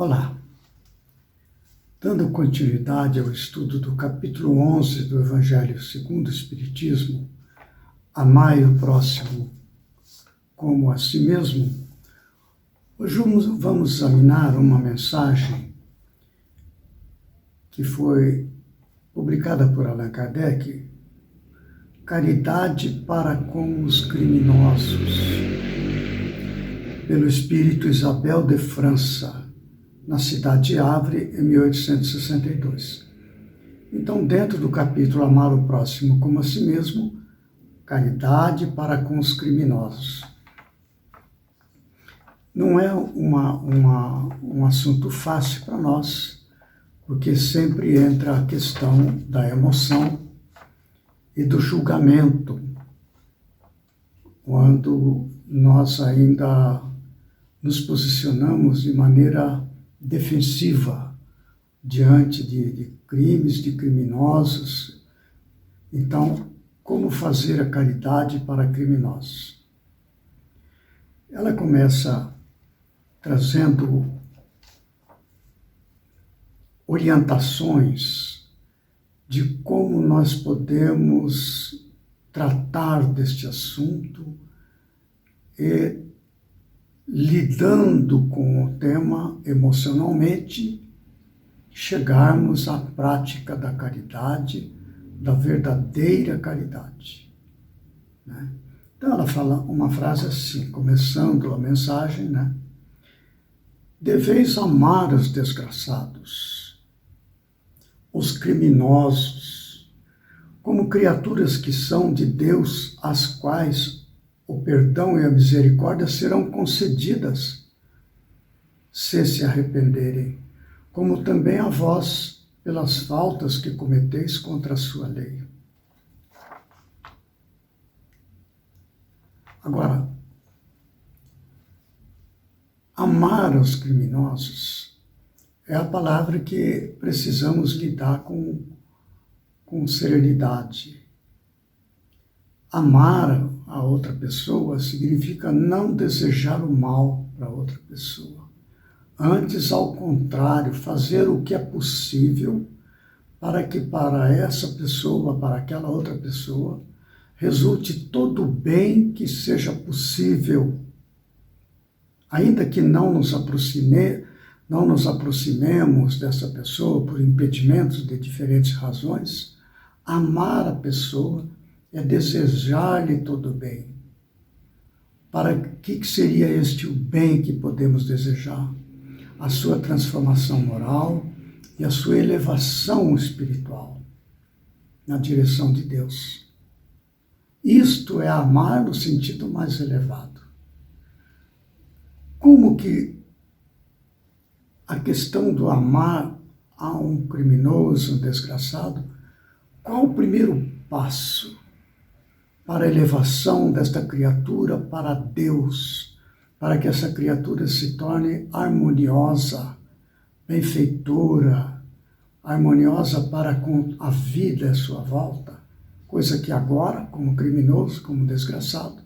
Olá, dando continuidade ao estudo do capítulo 11 do Evangelho segundo o Espiritismo, amai o próximo como a si mesmo, hoje vamos examinar uma mensagem que foi publicada por Allan Kardec, Caridade para com os criminosos, pelo espírito Isabel de França, na cidade de Havre, em 1862. Então, dentro do capítulo Amar o Próximo como a si mesmo, caridade para com os criminosos. Não é um assunto fácil para nós, porque sempre entra a questão da emoção e do julgamento, quando nós ainda nos posicionamos de maneira defensiva diante de crimes, de criminosos. Então, como fazer a caridade para criminosos? Ela começa trazendo orientações de como nós podemos tratar deste assunto e lidando com o tema emocionalmente, chegarmos à prática da caridade, da verdadeira caridade. Né? Então ela fala uma frase assim, começando a mensagem, né? Deveis amar os desgraçados, os criminosos, como criaturas que são de Deus, às quais o perdão e a misericórdia serão concedidas se arrependerem, como também a vós pelas faltas que cometeis contra a sua lei. Agora, amar os criminosos é a palavra que precisamos lidar com serenidade. Amar a outra pessoa significa não desejar o mal para outra pessoa. Antes, ao contrário, fazer o que é possível para que para essa pessoa, para aquela outra pessoa, resulte todo o bem que seja possível. Ainda que não nos aproximemos dessa pessoa por impedimentos de diferentes razões, amar a pessoa é desejar-lhe todo o bem. Para que seria este o bem que podemos desejar? A sua transformação moral e a sua elevação espiritual na direção de Deus. Isto é amar no sentido mais elevado. Como que a questão do amar a um criminoso, um desgraçado, qual o primeiro passo para a elevação desta criatura para Deus, para que essa criatura se torne harmoniosa, benfeitora, harmoniosa para com a vida à sua volta, coisa que agora, como criminoso, como desgraçado,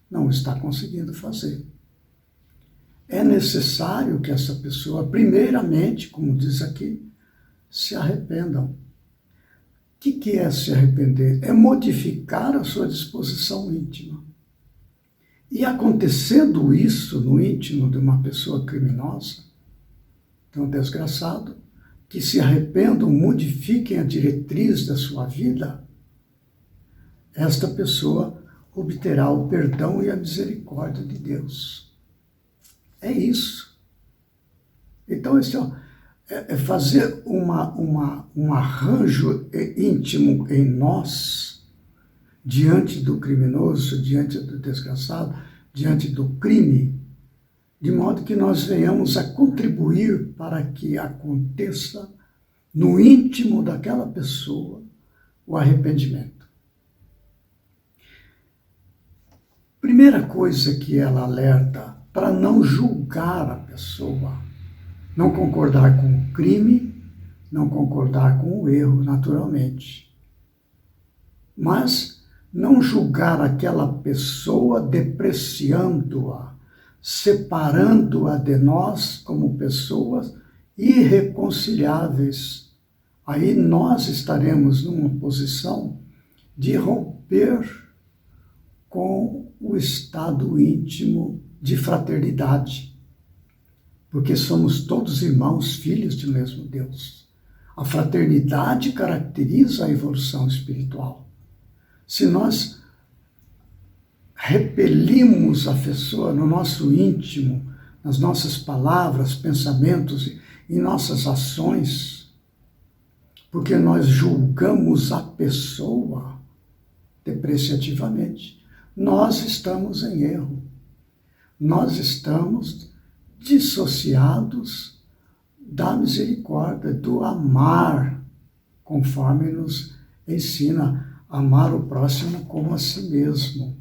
não está conseguindo fazer. É necessário que essa pessoa, primeiramente, como diz aqui, se arrependam. O que é se arrepender? É modificar a sua disposição íntima. E acontecendo isso no íntimo de uma pessoa criminosa, de um desgraçado, que se arrependam, modifiquem a diretriz da sua vida, esta pessoa obterá o perdão e a misericórdia de Deus. É isso. Então, é fazer um arranjo íntimo em nós, diante do criminoso, diante do desgraçado, diante do crime, de modo que nós venhamos a contribuir para que aconteça no íntimo daquela pessoa o arrependimento. Primeira coisa que ela alerta, para não julgar a pessoa, não concordar com o crime, não concordar com o erro, naturalmente. Mas não julgar aquela pessoa depreciando-a, separando-a de nós como pessoas irreconciliáveis. Aí nós estaremos numa posição de romper com o estado íntimo de fraternidade, porque somos todos irmãos, filhos do mesmo Deus. A fraternidade caracteriza a evolução espiritual. Se nós repelimos a pessoa no nosso íntimo, nas nossas palavras, pensamentos e nossas ações, porque nós julgamos a pessoa depreciativamente, nós estamos em erro. Nós estamos dissociados da misericórdia, do amar, conforme nos ensina a amar o próximo como a si mesmo.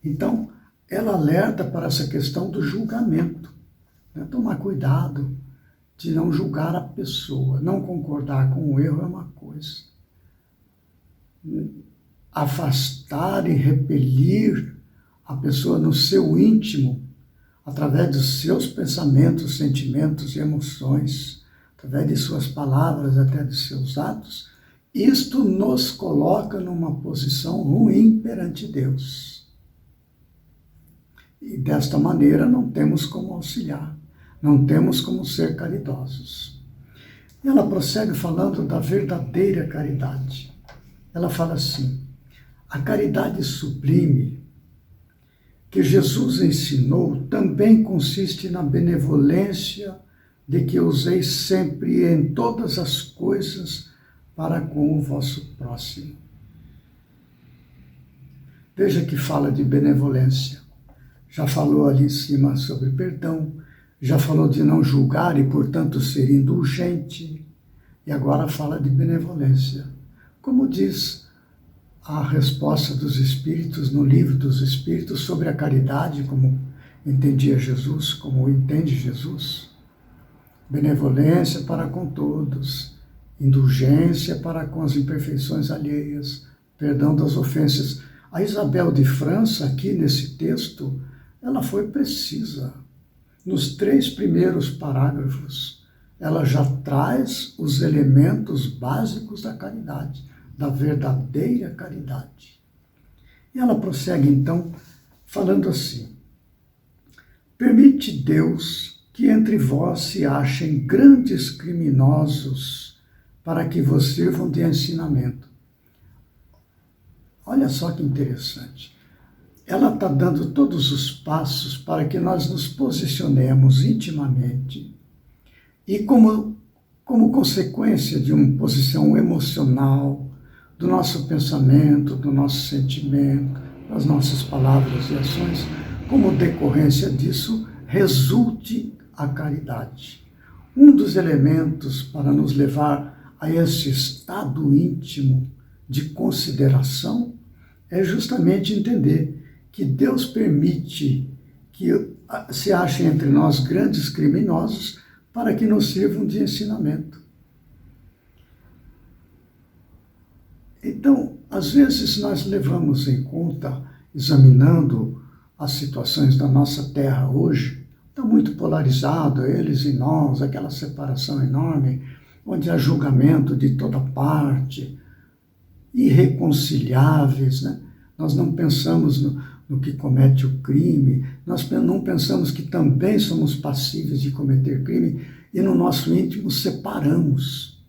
Então, ela alerta para essa questão do julgamento, né? Tomar cuidado de não julgar a pessoa, não concordar com o erro é uma coisa. Afastar e repelir a pessoa no seu íntimo, através dos seus pensamentos, sentimentos e emoções, através de suas palavras, até de seus atos, isto nos coloca numa posição ruim perante Deus. E desta maneira não temos como auxiliar, não temos como ser caridosos. E ela prossegue falando da verdadeira caridade. Ela fala assim: a caridade sublime que Jesus ensinou também consiste na benevolência de que usei sempre e em todas as coisas para com o vosso próximo. Veja que fala de benevolência. Já falou ali em cima sobre perdão, já falou de não julgar e, portanto, ser indulgente, e agora fala de benevolência. Como diz a resposta dos Espíritos no Livro dos Espíritos sobre a caridade, como entendia Jesus, como entende Jesus: benevolência para com todos, indulgência para com as imperfeições alheias, perdão das ofensas. A Isabel de França, aqui nesse texto, ela foi precisa. Nos 3 primeiros parágrafos, ela já traz os elementos básicos da caridade, da verdadeira caridade. E ela prossegue, então, falando assim: permite Deus que entre vós se achem grandes criminosos para que vos sirvam de ensinamento. Olha só que interessante. Ela está dando todos os passos para que nós nos posicionemos intimamente e como consequência de uma posição emocional, do nosso pensamento, do nosso sentimento, das nossas palavras e ações, como decorrência disso, resulte a caridade. Um dos elementos para nos levar a esse estado íntimo de consideração é justamente entender que Deus permite que se achem entre nós grandes criminosos para que nos sirvam de ensinamento. Então, às vezes nós levamos em conta, examinando as situações da nossa terra hoje, está muito polarizado, eles e nós, aquela separação enorme, onde há julgamento de toda parte, irreconciliáveis, né? Nós não pensamos no que comete o crime, nós não pensamos que também somos passíveis de cometer crime, e no nosso íntimo separamos.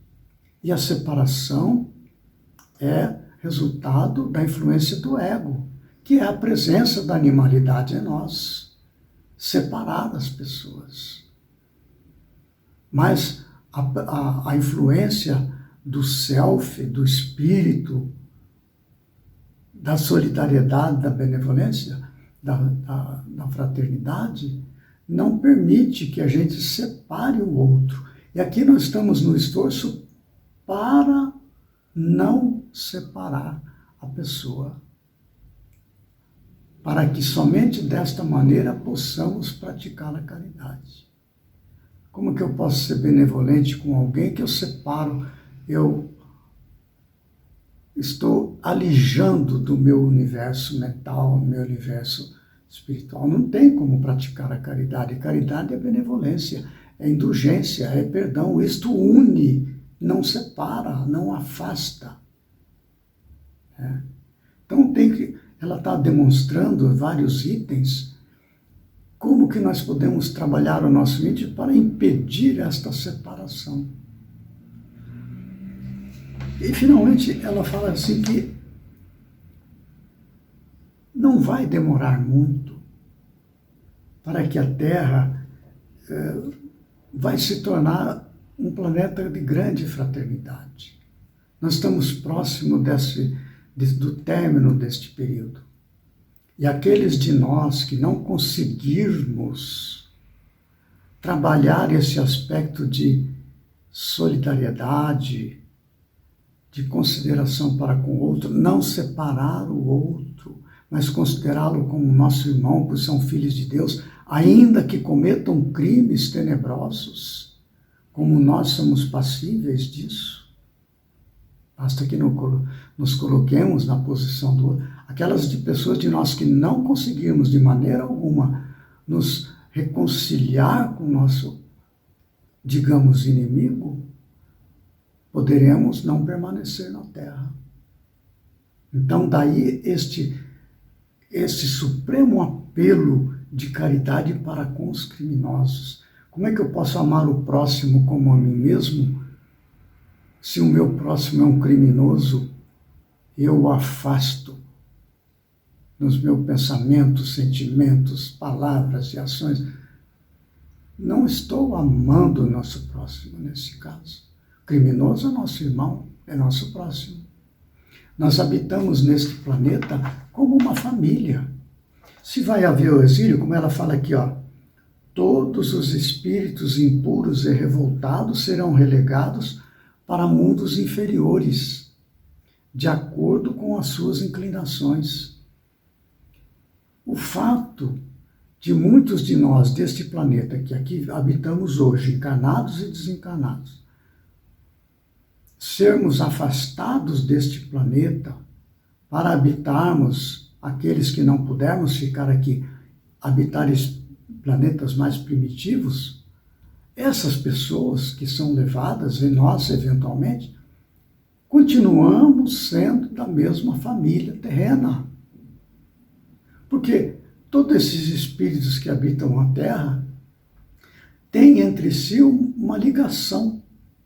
E a separação é resultado da influência do ego, que é a presença da animalidade em nós, separar as pessoas. Mas a influência do self, do espírito, da solidariedade, da benevolência, da fraternidade, não permite que a gente separe o outro. E aqui nós estamos no esforço para não separar a pessoa, para que somente desta maneira possamos praticar a caridade. Como que eu posso ser benevolente com alguém que eu separo, eu estou alijando do meu universo mental, do meu universo espiritual não tem como praticar a caridade. Caridade é benevolência, é indulgência, é perdão. Isto une, não separa, não afasta. Então ela está demonstrando vários itens como que nós podemos trabalhar o nosso íntimo para impedir esta separação. E finalmente ela fala assim que não vai demorar muito para que a Terra vai se tornar um planeta de grande fraternidade. Nós estamos próximos do término deste período. E aqueles de nós que não conseguirmos trabalhar esse aspecto de solidariedade, de consideração para com o outro, não separar o outro, mas considerá-lo como nosso irmão, pois são filhos de Deus, ainda que cometam crimes tenebrosos, como nós somos passíveis disso. Basta que nos coloquemos na posição do outro. Aquelas de pessoas de nós que não conseguimos de maneira alguma nos reconciliar com o nosso, digamos, inimigo, poderemos não permanecer na Terra. Então daí este supremo apelo de caridade para com os criminosos. Como é que eu posso amar o próximo como a mim mesmo, se o meu próximo é um criminoso, eu o afasto nos meus pensamentos, sentimentos, palavras e ações? Não estou amando o nosso próximo nesse caso. O criminoso é nosso irmão, é nosso próximo. Nós habitamos neste planeta como uma família. Se vai haver o exílio, como ela fala aqui, todos os espíritos impuros e revoltados serão relegados para mundos inferiores, de acordo com as suas inclinações. O fato de muitos de nós deste planeta que aqui habitamos hoje, encarnados e desencarnados, sermos afastados deste planeta para habitarmos aqueles que não pudermos ficar aqui, habitar planetas mais primitivos, essas pessoas que são levadas, e nós eventualmente, continuamos sendo da mesma família terrena. Porque todos esses espíritos que habitam a Terra têm entre si uma ligação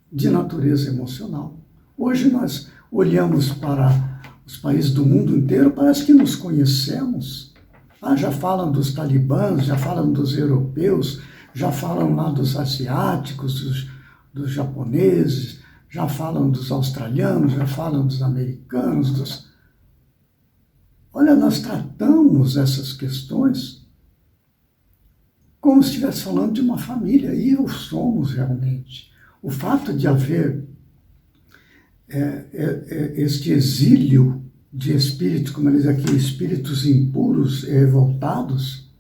de natureza emocional. Hoje nós olhamos para os países do mundo inteiro, parece que nos conhecemos. Já falam dos talibãs, já falam dos europeus, já falam lá dos asiáticos, dos japoneses, já falam dos australianos, já falam dos americanos. Olha, nós tratamos essas questões como se estivesse falando de uma família, e o somos realmente. O fato de haver este exílio de espíritos, como eles aqui, espíritos impuros e revoltados,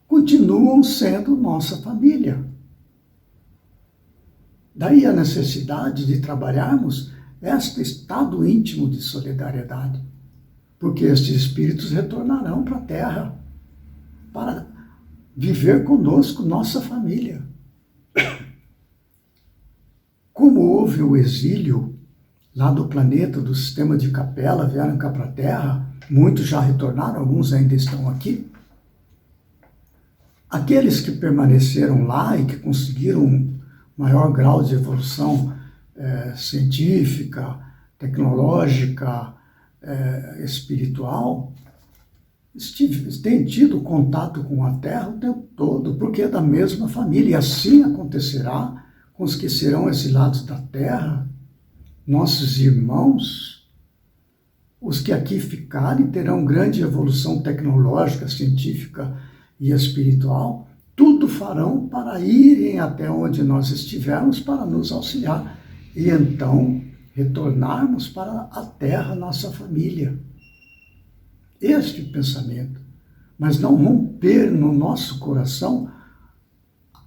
continuam sendo nossa família. Daí a necessidade de trabalharmos este estado íntimo de solidariedade, porque estes espíritos retornarão para a Terra para viver conosco, nossa família. Como houve o exílio lá do planeta, do sistema de Capela, vieram cá para a Terra, muitos já retornaram, alguns ainda estão aqui. Aqueles que permaneceram lá e que conseguiram um maior grau de evolução científica, tecnológica, espiritual, têm tido contato com a Terra o tempo todo, porque é da mesma família. E assim acontecerá com os que serão exilados da Terra, nossos irmãos. Os que aqui ficarem terão grande evolução tecnológica, científica e espiritual. Tudo farão para irem até onde nós estivermos para nos auxiliar. E então retornarmos para a Terra, nossa família. Este pensamento. Mas não romper no nosso coração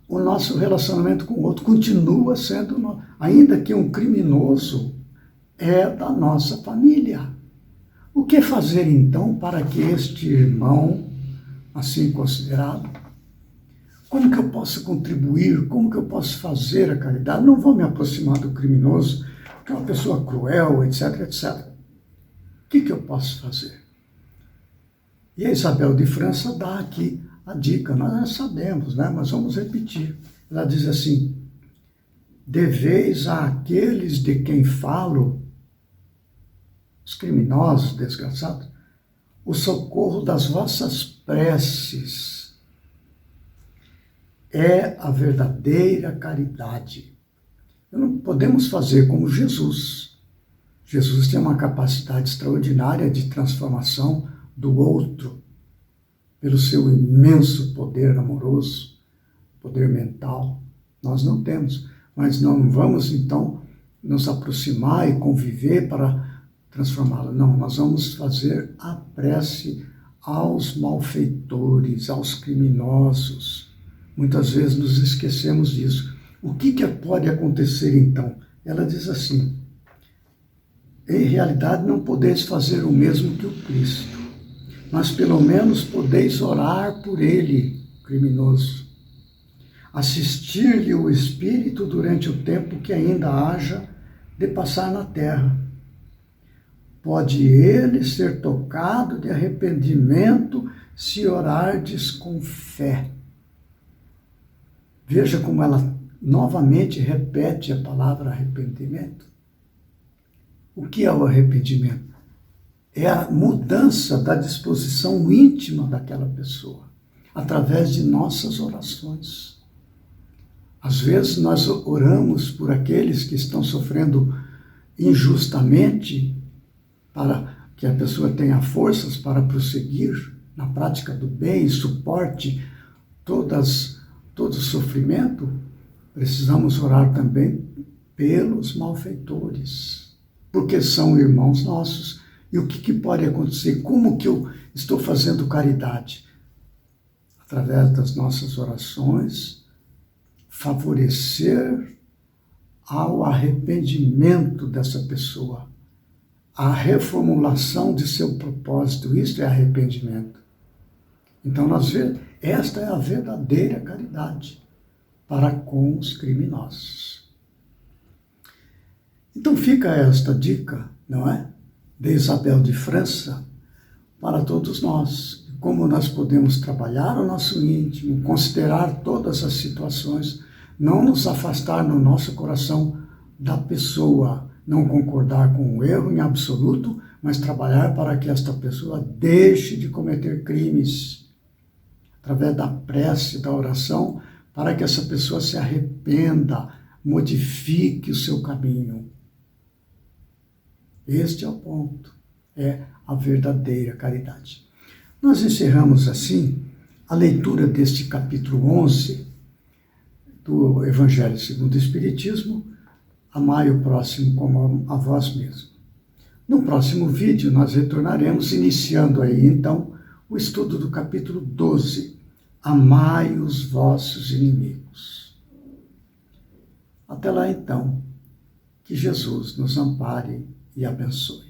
o nosso relacionamento com o outro. Continua sendo, ainda que um criminoso, é da nossa família. O que fazer então para que este irmão, assim considerado? Como que eu posso contribuir? Como que eu posso fazer a caridade? Não vou me aproximar do criminoso, que é uma pessoa cruel, etc, etc. O que eu posso fazer? E a Isabel de França dá aqui a dica, nós já sabemos, né? Mas vamos repetir. Ela diz assim: deveis àqueles de quem falo, os criminosos, desgraçados, o socorro das vossas preces. É a verdadeira caridade. Não podemos fazer como Jesus. Jesus tem uma capacidade extraordinária de transformação do outro, pelo seu imenso poder amoroso, poder mental. Nós não temos, mas não vamos então nos aproximar e conviver para transformá-lo. Não, nós vamos fazer a prece aos malfeitores, aos criminosos. Muitas vezes nos esquecemos disso. O que pode acontecer então? Ela diz assim: em realidade não podeis fazer o mesmo que o Cristo, mas pelo menos podeis orar por ele, criminoso. Assistir-lhe o Espírito durante o tempo que ainda haja de passar na terra. Pode ele ser tocado de arrependimento se orardes com fé. Veja como ela novamente repete a palavra arrependimento. O que é o arrependimento? É a mudança da disposição íntima daquela pessoa, através de nossas orações. Às vezes nós oramos por aqueles que estão sofrendo injustamente, para que a pessoa tenha forças para prosseguir na prática do bem e suporte todo o sofrimento. Precisamos orar também pelos malfeitores, porque são irmãos nossos. E o que pode acontecer? Como que eu estou fazendo caridade? Através das nossas orações, favorecer ao arrependimento dessa pessoa, a reformulação de seu propósito. Isso é arrependimento. Então, nós vemos, esta é a verdadeira caridade para com os criminosos. Então fica esta dica, não é? De Isabel de França para todos nós. Como nós podemos trabalhar o nosso íntimo, considerar todas as situações, não nos afastar no nosso coração da pessoa, não concordar com o erro em absoluto, mas trabalhar para que esta pessoa deixe de cometer crimes, através da prece, da oração, para que essa pessoa se arrependa, modifique o seu caminho. Este é o ponto, é a verdadeira caridade. Nós encerramos assim a leitura deste capítulo 11 do Evangelho segundo o Espiritismo. Amai o próximo como a vós mesmo. No próximo vídeo nós retornaremos, iniciando aí então o estudo do capítulo 12. Amai os vossos inimigos. Até lá então, que Jesus nos ampare e abençoe.